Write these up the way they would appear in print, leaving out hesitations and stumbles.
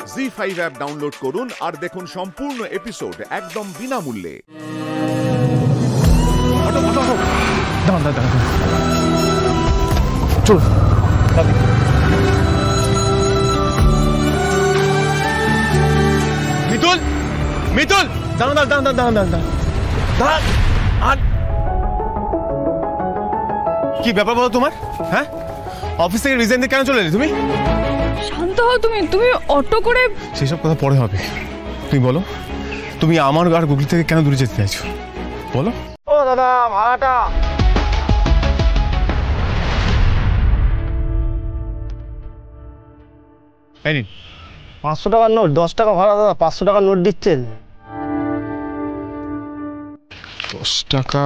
ZEE5 app download করুন আর দেখুন সম্পূর্ণ এপিসোড একদম বিনামূল্যে। মিতুল, মিতুল, দাঁড়ান। কি ব্যাপার বলো তোমার? হ্যাঁ, অফিস থেকে রিজাইন দিয়ে কেন চলে এলে তুমি? শান্ত হও তুমি অটো করে। সেসব কথা পরে হবে। তুমি বলো, তুমি আমার আর গুগলি থেকে কেন দূরে যেতে চাইছো বলো। ও দাদা, ভাড়াটা। এই নিন। 500 টাকার নোট, 10 টাকা ভাড়া দাদা। 500 টাকার নোট দিচ্ছেন? 10 টাকা?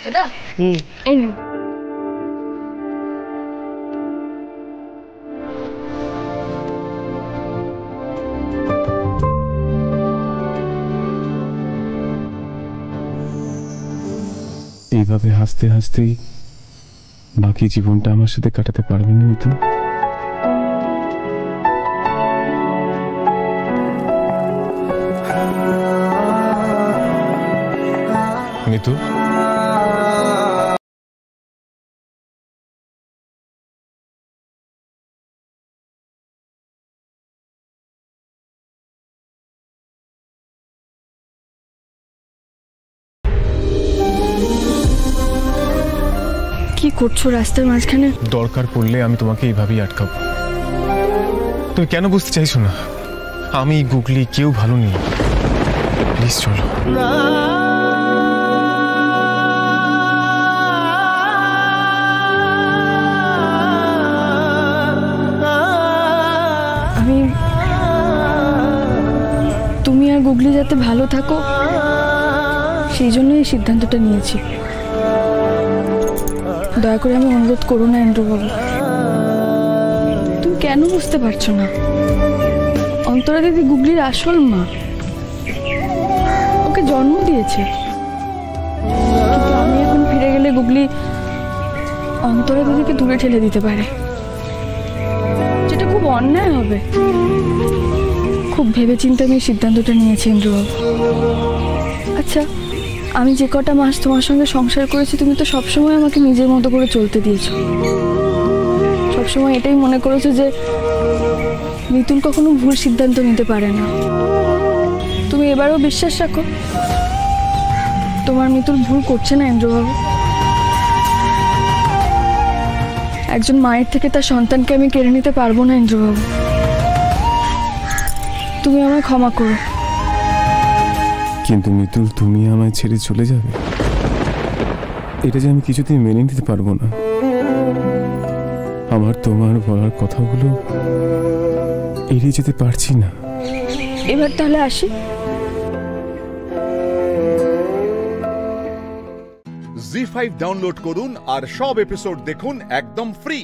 দাদা, এই নিন। এইভাবে হাসতে হাসতেই বাকি জীবনটা আমার সাথে কাটাতে পারবে না মিতু? মিতু, কি করছো রাস্তার মাঝখানে? দরকার পড়লে আমি তোমাকে এইভাবেই আটকাবো। তুমি কেন বুঝতে চাইছো না? আমি গুগলি কেউ ভালো নেই। প্লিজ চলো। আমি তুমি আর গুগলি যাতে ভালো থাকো সেই জন্য এই সিদ্ধান্তটা নিয়েছি। দয়া করে আমি অনুরোধ করো না ইন্দ্রবাবু। তুমি কেন বুঝতে পারছো না? অন্তরা দিদি গুগলির আসল মা, ওকে জন্ম দিয়েছে। কিন্তু আমি এখন ফিরে গেলে গুগলি অন্তরা দিদিকে দূরে ঠেলে দিতে পারে, যেটা খুব অন্যায় হবে। খুব ভেবেচিন্তে আমি সিদ্ধান্তটা নিয়েছি ইন্দ্রবাবু। আচ্ছা, আমি যে কটা মাস তোমার সঙ্গে সংসার করেছি তুমি তো সবসময় আমাকে নিজের মতো করে চলতে দিয়েছো। সবসময় এটাই মনে করেছো যে মিতুল কখনো ভুল সিদ্ধান্ত নিতে পারে না। তুমি এবারেও বিশ্বাস রাখো তোমার মিতুল ভুল করছে না ইন্দ্রবাবু। একজন মায়ের থেকে তার সন্তানকে আমি কেড়ে নিতে পারবো না ইন্দ্রবাবু। তুমি আমায় ক্ষমা করো। কিন্তু মিতুল, তুমি আমায় ছেড়ে চলে যাবে, এটা যে আমি কিছুতেই মেনে নিতে পারবো না। আমার তোমার বলার কথাগুলো এড়িয়ে যেতে পারছি না। এবার তাহলে আসি। জি5 ডাউনলোড করুন আর সব এপিসোড দেখুন একদম ফ্রি।